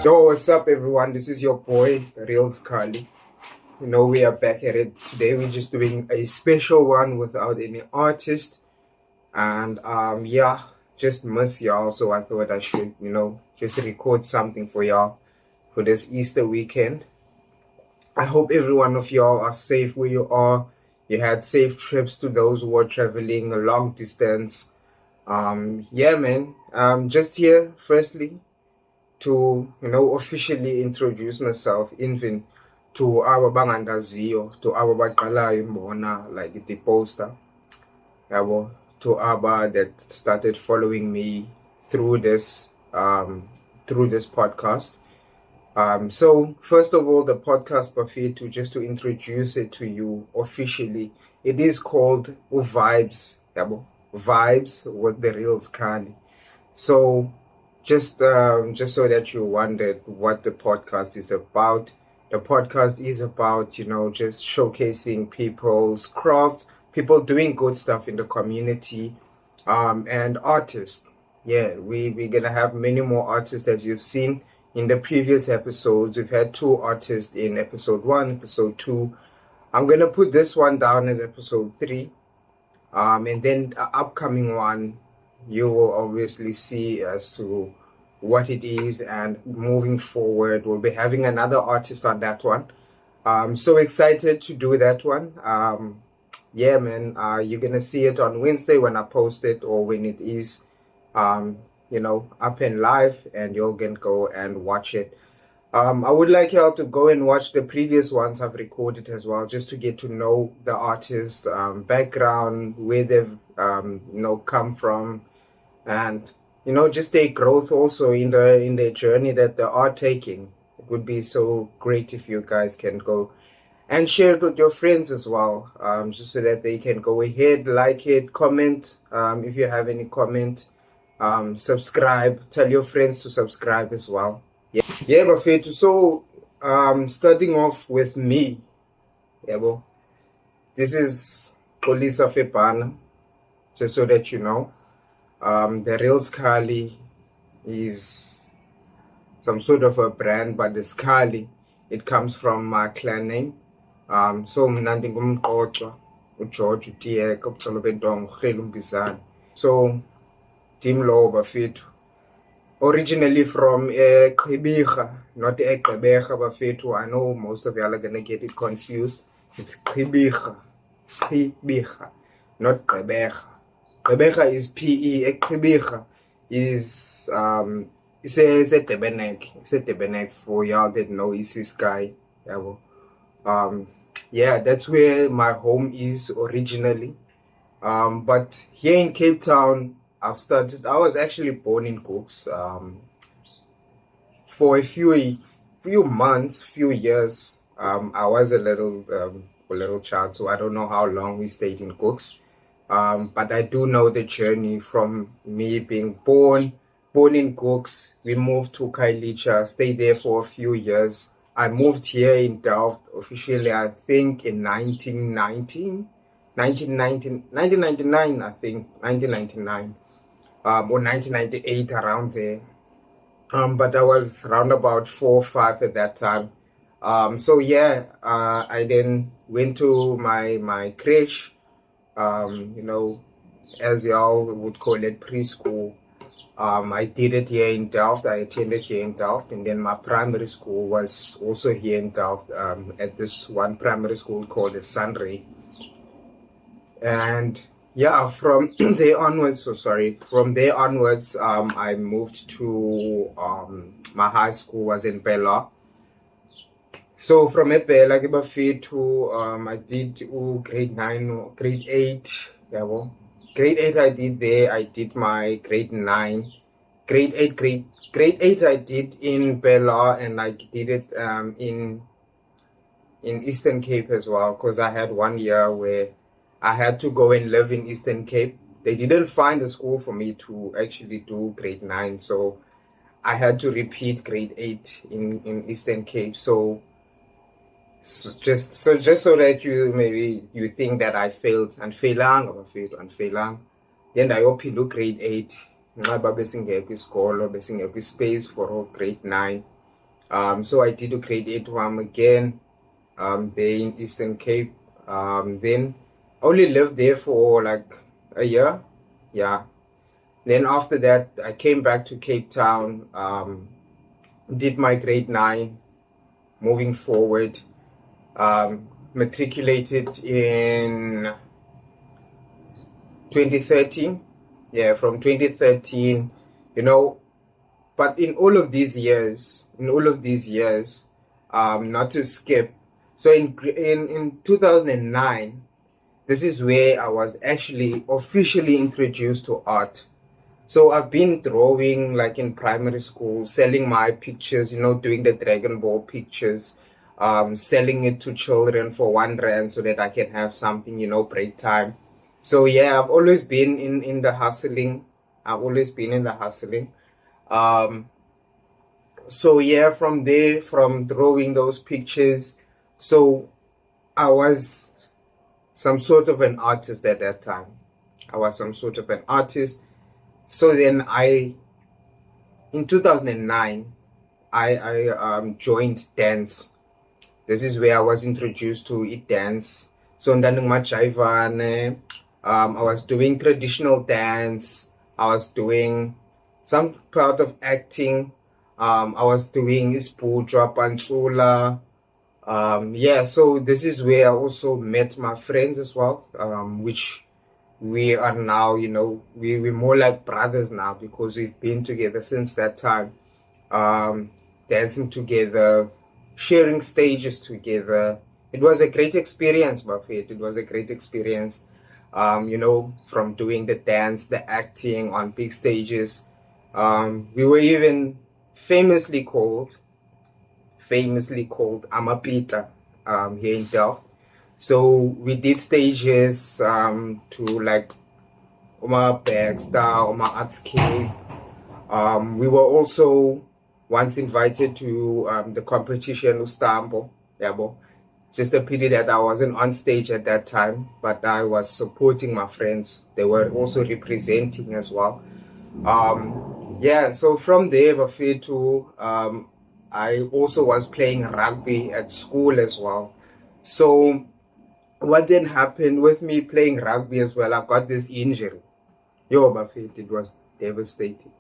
Yo, what's up, everyone? This is your boy, Real Scully. We are back at it today. We're just doing a special one without any artist, and just miss y'all. So I thought I should, just record something for y'all for this Easter weekend. I hope every one of y'all are safe where you are. You had safe trips to those who are traveling a long distance. Just here, firstly, to officially introduce myself, even to our bangandaziyo, to our baqalayo imbona, like the poster, yabo, to our that started following me through this podcast. So first of all, the podcast Bafetu, just to introduce it to you officially, it is called Vibes, yabo, Vibes with the Real Scully. So just so that you wondered what the podcast is about. The podcast is about, just showcasing people's crafts, people doing good stuff in the community, and artists. Yeah, we're gonna have many more artists, as you've seen in the previous episodes. We've had 2 artists in episode 1, episode 2. I'm gonna put this one down as episode 3, and then the upcoming one you will obviously see as to what it is, and moving forward we'll be having another artist on that one. I'm so excited to do that one. You're gonna see it on Wednesday when I post it, or when it is up and live, and you'll can go and watch it. I would like y'all to go and watch the previous ones I've recorded as well, just to get to know the artist background, where they've come from, and just their growth also in their journey that they are taking. It would be so great if you guys can go and share it with your friends as well, just so that they can go ahead, like it, comment, if you have any comment, subscribe, tell your friends to subscribe as well. Bafetu. So starting off with me, this is Xolisa Febana, just so that you know. The Real Scully is some sort of a brand, but the Scully, it comes from my clan name. So mina ndingumqoqwa, uGeorge, uTiyeka, uBucolo Bentong, uGhelu Mbizana. So Team Low Bafetu. Originally from Qhibiga, not Gqeberha Bafetu. I know most of y'all are gonna get it confused. It's Qhibiga, not Gqeberha. Gqeberha is PE. Qhibiga is it's a Debenek. It's a Debenek for y'all that know Easy Sky. That's where my home is originally. But here in Cape Town, I was actually born in Cooks. For a few months, few years, I was a little child, so I don't know how long we stayed in Cooks. But I do know the journey from me being born in Cooks. We moved to Khayelitsha, stayed there for a few years. I moved here in Delft officially, I think, in 1999, I think, 1999, or 1998, around there. But I was around about 4 or 5 at that time. I then went to my creche, as y'all would call it, preschool. I did it here in Delft. I attended here in Delft, and then my primary school was also here in Delft, at this one primary school called the Sunray. And from there onwards, I moved to my high school was in Bella. So from Bella to I did grade 9 or grade 8. Grade 8 I did there. I did my grade 9. Grade 8 I did in Bella, and I did it in Eastern Cape as well, because I had 1 year where I had to go and live in Eastern Cape. They didn't find a school for me to actually do grade 9, so I had to repeat grade 8 in Eastern Cape. So just so that you think that I failed, and failang. Then I opened grade 8. Nxa babesingekho isikolo, besingekho space for grade 9. So I did a grade 8 one again, there in Eastern Cape. Then I only lived there for like a year. Yeah. Then after that, I came back to Cape Town, did my grade 9, moving forward, matriculated in 2013. Yeah, from 2013, you know, but in all of these years, not to skip. So in 2009, this is where I was actually officially introduced to art. So I've been drawing like in primary school, selling my pictures, doing the Dragon Ball pictures, selling it to children for 1 rand so that I can have something, break time. So yeah, I've always been in the hustling. I've always been in the hustling. Um, so yeah, from there, from drawing those pictures, so I was some sort of an artist at that time. I was some sort of an artist. So then in 2009, I joined dance. This is where I was introduced to it dance. So I was doing traditional dance. I was doing some part of acting. I was doing ispuja, pantsula. Yeah, so this is where I also met my friends as well, which we are now, we're more like brothers now because we've been together since that time, dancing together, sharing stages together. It was a great experience, Buffett. It was a great experience, from doing the dance, the acting on big stages. We were even famously called Amapita here in Delft. So we did stages to like Oma Bergstar, Oma Artscape. We were also once invited to the competition Ustambo. Yabo. Just a pity that I wasn't on stage at that time, but I was supporting my friends. They were also representing as well. Yeah, so from there, Bafetu, I also was playing rugby at school as well. So what then happened with me playing rugby as well, I got this injury. Yo, Buffett, it was devastating.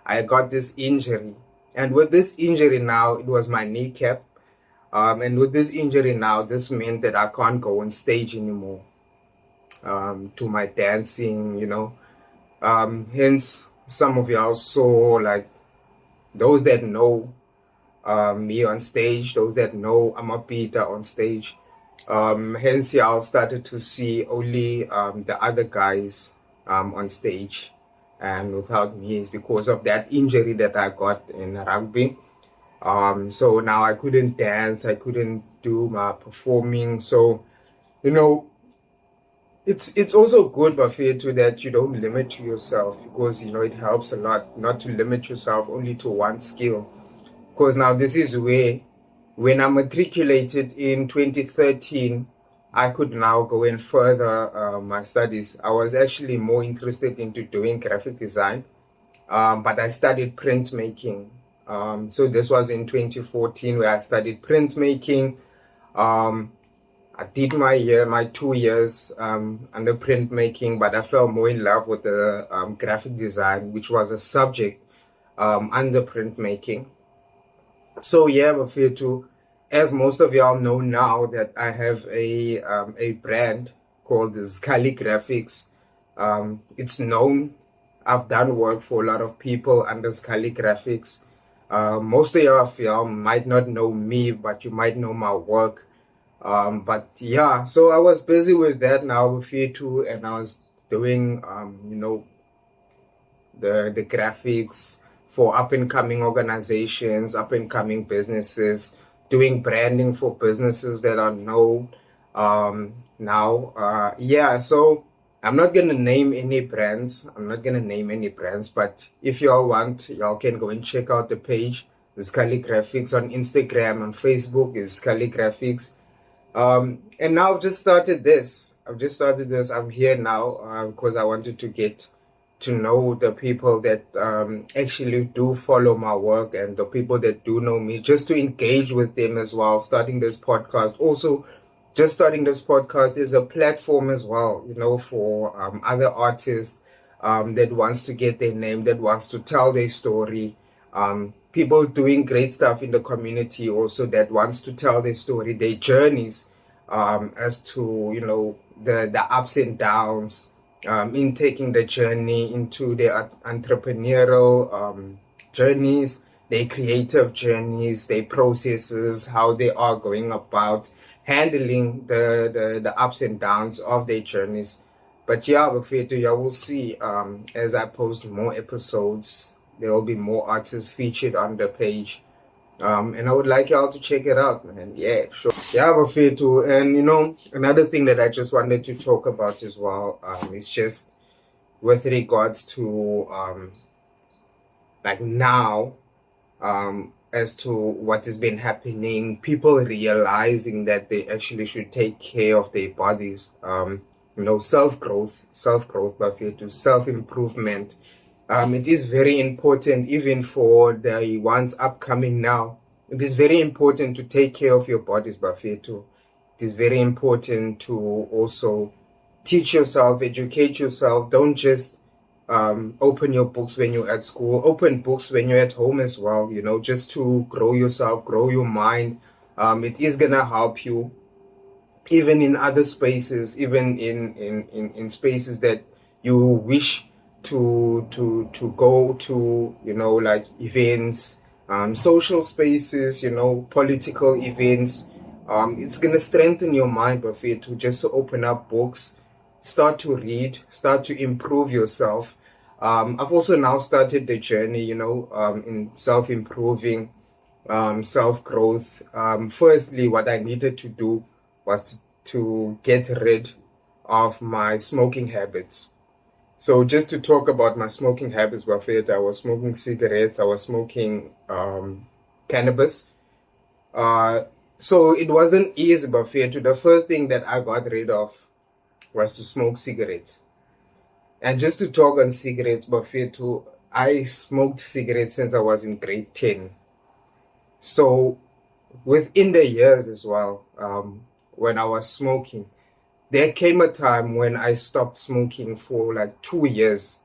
I got this injury. And with this injury now, it was my kneecap. And with this injury now, this meant that I can't go on stage anymore to my dancing, hence, some of y'all saw, like, those that know me on stage, those that know Amapita on stage. Hence, y'all started to see only the other guys on stage, and without me is because of that injury that I got in rugby. So now I couldn't dance, I couldn't do my performing. So, it's also good, Buffet, too, that you don't limit yourself, because it helps a lot not to limit yourself only to one skill. Because now this is where, when I matriculated in 2013, I could now go in further my studies. I was actually more interested into doing graphic design, but I studied printmaking. So this was in 2014 where I studied printmaking. I did my 2 years under printmaking, but I fell more in love with the graphic design, which was a subject under printmaking. So yeah, Buffet, too, as most of y'all know now, that I have a brand called Xolisa Graphics. It's known. I've done work for a lot of people under Xolisa Graphics. Most of y'all might not know me, but you might know my work. But yeah, so I was busy with that now, Buffet, too, and I was doing the graphics for up-and-coming organizations, up-and-coming businesses, doing branding for businesses that are known now. Yeah, so I'm not going to name any brands. But if y'all want, y'all can go and check out the page. It's Xolisa Graphics on Instagram, on Facebook. It's Xolisa Graphics. And now I've just started this. I'm here now because I wanted to get to know the people that actually do follow my work and the people that do know me, just to engage with them as well. Starting this podcast, also, just starting this podcast is a platform as well, for other artists that wants to get their name, that wants to tell their story. People doing great stuff in the community also that wants to tell their story, their journeys, as to, the ups and downs, in taking the journey into their entrepreneurial journeys, their creative journeys, their processes, how they are going about handling the ups and downs of their journeys. But yeah, Bafetu, yeah, we'll see. As I post more episodes, there will be more artists featured on the page. And I would like y'all to check it out, man. Yeah, sure. Yeah, Bafetu. And another thing that I just wanted to talk about as well, is just with regards to like now, as to what has been happening, people realizing that they actually should take care of their bodies. Self-growth, Bafetu, self-improvement. It is very important, even for the ones upcoming now. It is very important to take care of your bodies, Bafetu. It is very important to also teach yourself, educate yourself. Don't just open your books when you're at school. Open books when you're at home as well, just to grow yourself, grow your mind. It is going to help you, even in other spaces, even in spaces that you wish to go to, like events, social spaces, political events. It's gonna strengthen your mind, Buffet, to just to open up books, start to read, start to improve yourself. I've also now started the journey, in self-improving, self-growth. Firstly, what I needed to do was to get rid of my smoking habits. So just to talk about my smoking habits, Buffet, I was smoking cigarettes, I was smoking cannabis. So it wasn't easy, Buffet. The first thing that I got rid of was to smoke cigarettes. And just to talk on cigarettes, Buffet, I smoked cigarettes since I was in grade 10. So within the years as well, when I was smoking, there came a time when I stopped smoking for like 2 years.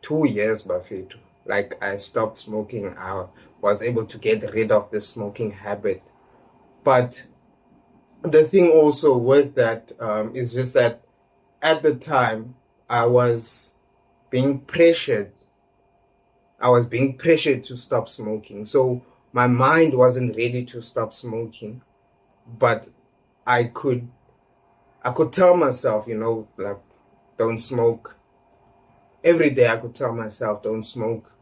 2 years, Buffet. Like, I stopped smoking. I was able to get rid of the smoking habit. But the thing also with that is just that at the time I was being pressured. I was being pressured to stop smoking. So my mind wasn't ready to stop smoking. But I could tell myself, like, don't smoke. Every day I could tell myself, don't smoke.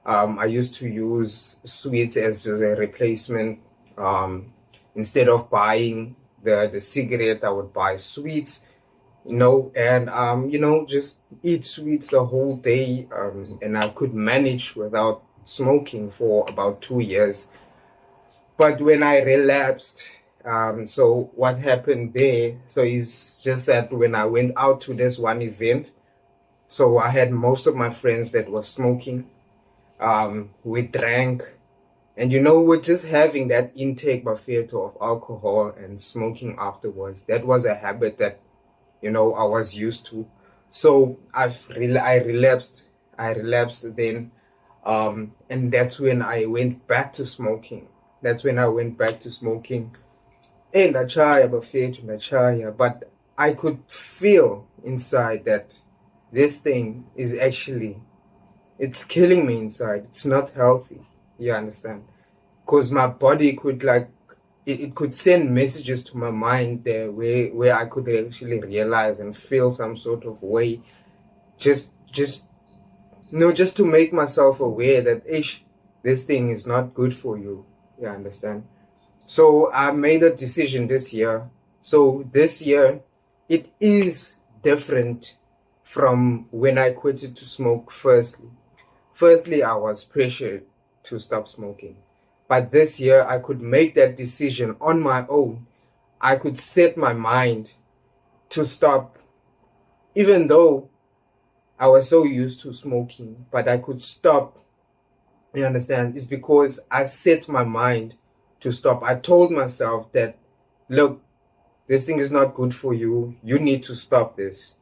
I used to use sweets as a replacement. Instead of buying the cigarette, I would buy sweets, and, just eat sweets the whole day. And I could manage without smoking for about 2 years. But when I relapsed, so what happened there, so it's just that when I went out to this one event, so I had most of my friends that were smoking. We drank, and we're just having that intake, Buffet, of alcohol and smoking afterwards. That was a habit that, I was used to. So I relapsed. I relapsed then, and that's when I went back to smoking. And nachaya, Buffet, nachaya. But I could feel inside that this thing is actually, it's killing me inside. It's not healthy. You understand? Because my body could, like, it could send messages to my mind there where I could actually realize and feel some sort of way, just to make myself aware that this thing is not good for you. You understand? So I made a decision this year. So this year, it is different from when I quitted to smoke Firstly, I was pressured to stop smoking. But this year, I could make that decision on my own. I could set my mind to stop, even though I was so used to smoking, but I could stop. You understand? It's because I set my mind to stop. I told myself that, look, this thing is not good for you. You need to stop this.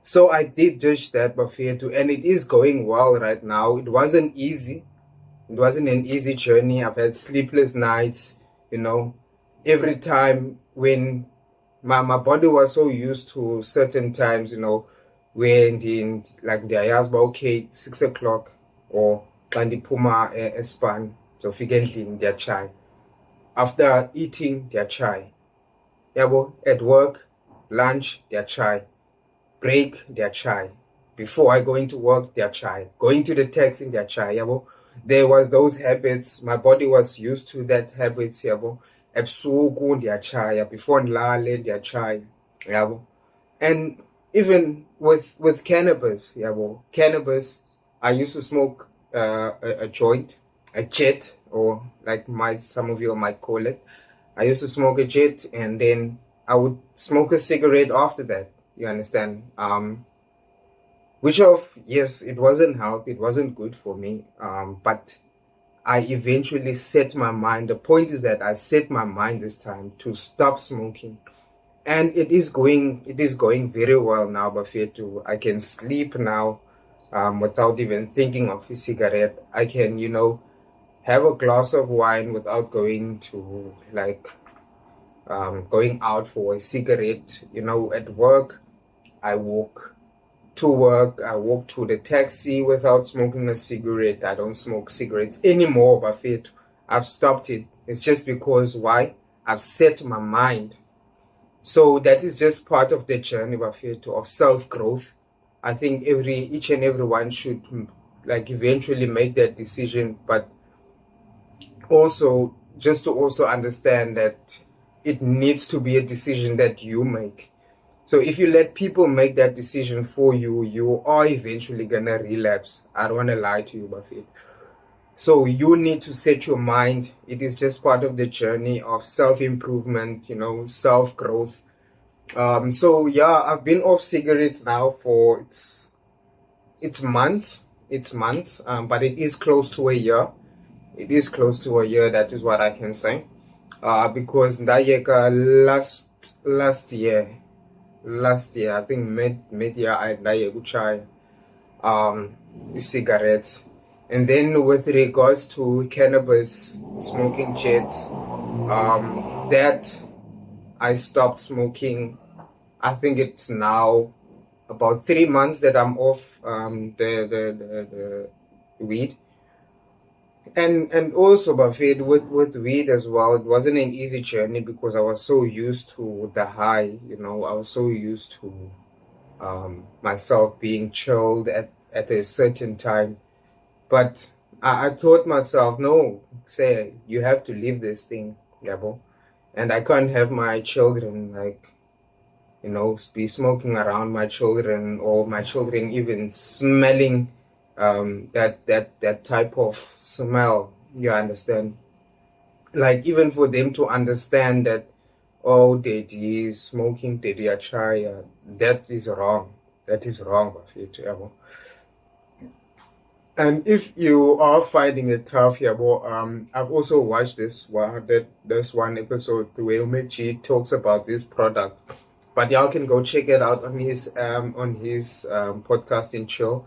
So I did just that, Bafetu, and it is going well right now. It wasn't easy. It wasn't an easy journey. I've had sleepless nights, you know, every time when my body was so used to certain times, you know, when like the ayas were okay, 6 o'clock, or when the puma a span, so frequently their chai. After eating their chai, yabo, at work, lunch, their chai, break, their chai. Before I go into work, their chai. Going to the taxi, their chai, yabo. There was those habits. My body was used to that habits, yabo. Ebusuku, their chai. Before nlale, their chai, yabo. And even with cannabis, yabo. Cannabis, I used to smoke a joint, a jet, or like some of you might call it. I used to smoke a jet, and then I would smoke a cigarette after that. You understand? Yes, it wasn't healthy, it wasn't good for me. But I eventually set my mind. The point is that I set my mind this time to stop smoking. And it is going very well now, Bafetu. I can sleep now, without even thinking of a cigarette. I can, have a glass of wine without going to going out for a cigarette. At work, I walk to work, I walk to the taxi without smoking a cigarette. I don't smoke cigarettes anymore, Buffett. I've stopped it. It's just because why? I've set my mind. So that is just part of the journey, Buffett, of self-growth. I think each and everyone should eventually make that decision, but also just to also understand that it needs to be a decision that you make. So if you let people make that decision for you, you are eventually gonna relapse. I don't want to lie to you, Buffett. So you need to set your mind. It is just part of the journey of self-improvement, self-growth. So yeah, I've been off cigarettes now for it's months. But it is close to a year. It is close to a year. That is what I can say. Because last year, I think mid year, I try cigarettes. And then with regards to cannabis, smoking jets, that I stopped smoking. I think it's now about 3 months that I'm off the weed. And also, Buffet, with weed as well, it wasn't an easy journey because I was so used to the high, I was so used to myself being chilled at a certain time. But I thought myself, no, say, you have to leave this thing, Yabo. And I can't have my children, be smoking around my children, or my children even smelling that type of smell. You understand? Even for them to understand that, oh, daddy is smoking, daddy a chai, that is wrong. That is wrong, Yabo. And if you are finding it tough, Yabo, I've also watched this one episode where Umeji talks about this product. But y'all can go check it out on his podcast in Chill.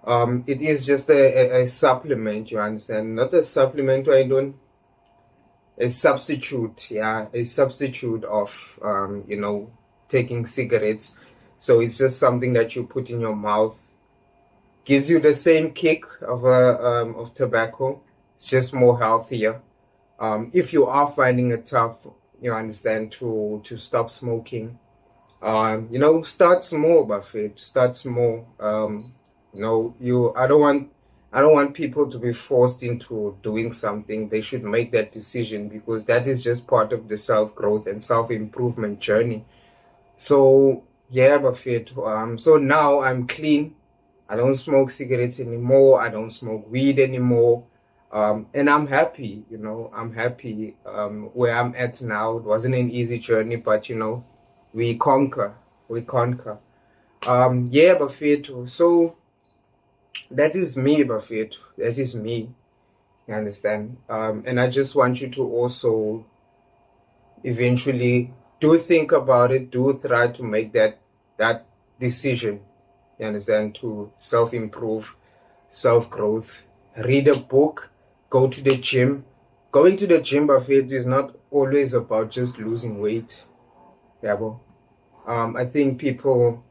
It is just a supplement, you understand? Not a supplement, a substitute, a substitute of taking cigarettes. So it's just something that you put in your mouth. Gives you the same kick of tobacco. It's just more healthier. If you are finding it tough, you understand, to stop smoking, start small, Buffett. Start small. I don't want people to be forced into doing something. They should make that decision, because that is just part of the self-growth and self-improvement journey. So yeah, Buffett. So now I'm clean. I don't smoke cigarettes anymore. I don't smoke weed anymore. And I'm happy, I'm happy where I'm at now. It wasn't an easy journey, but we conquer. Yeah, Bafethu. So that is me, Bafethu. That is me. You understand? And I just want you to also eventually do think about it, do try to make that decision. You understand? To self-improve, self-growth, read a book, go to the gym. Going to the gym, Bafethu, is not always about just losing weight. Yeah, bro. I think people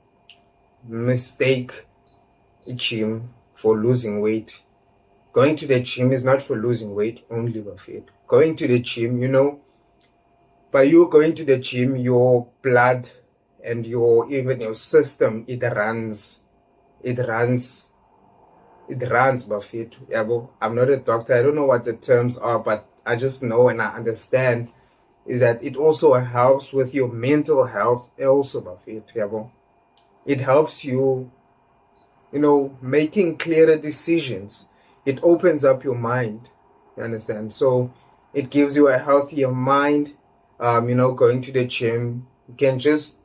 mistake gym for losing weight. Going to the gym is not for losing weight only, Buffet. Going to the gym, by you going to the gym, your blood and even your system, it runs, Buffet. Yeah, bro. I'm not a doctor. I don't know what the terms are, but I just know and I understand is that it also helps with your mental health also, Buffet. Yeah, bro. It helps you making clearer decisions. It opens up your mind. You understand? So it gives you a healthier mind. Going to the gym, you can just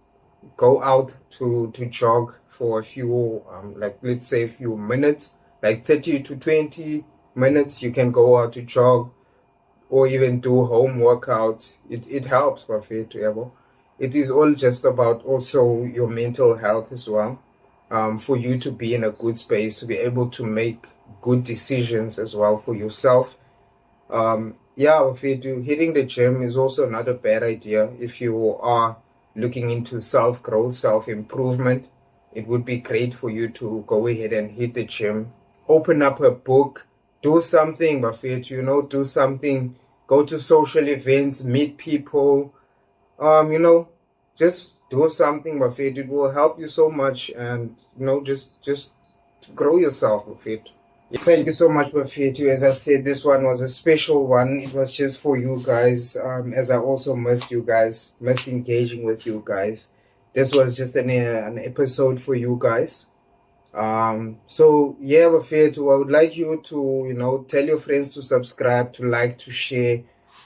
go out to jog for a few, like let's say a few minutes, like 30 to 20 minutes. You can go out to jog or even do home workouts. It helps, Buffet. It is all just about also your mental health as well, for you to be in a good space, to be able to make good decisions as well for yourself. Yeah, if you do, hitting the gym is also not a bad idea if you are looking into self-growth, self-improvement. It would be great for you to go ahead and hit the gym, open up a book, do something, Buffett, do something, go to social events, meet people, just do something, Buffett. It will help you so much, and just grow yourself, Buffett. Thank you so much, Bafetu. As I said, this one was a special one. It was just for you guys. As I also missed you guys, missed engaging with you guys. This was just an episode for you guys. So yeah, Bafetu, I would like you to, tell your friends to subscribe, to like, to share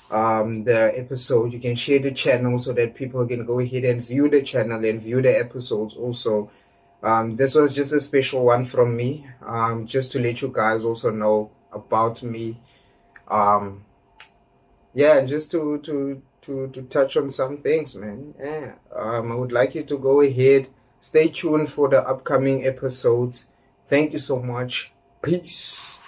the episode. You can share the channel so that people can go ahead and view the channel and view the episodes also. This was just a special one from me, just to let you guys also know about me. Yeah, just to touch on some things, man. Yeah. I would like you to go ahead, stay tuned for the upcoming episodes. Thank you so much. Peace.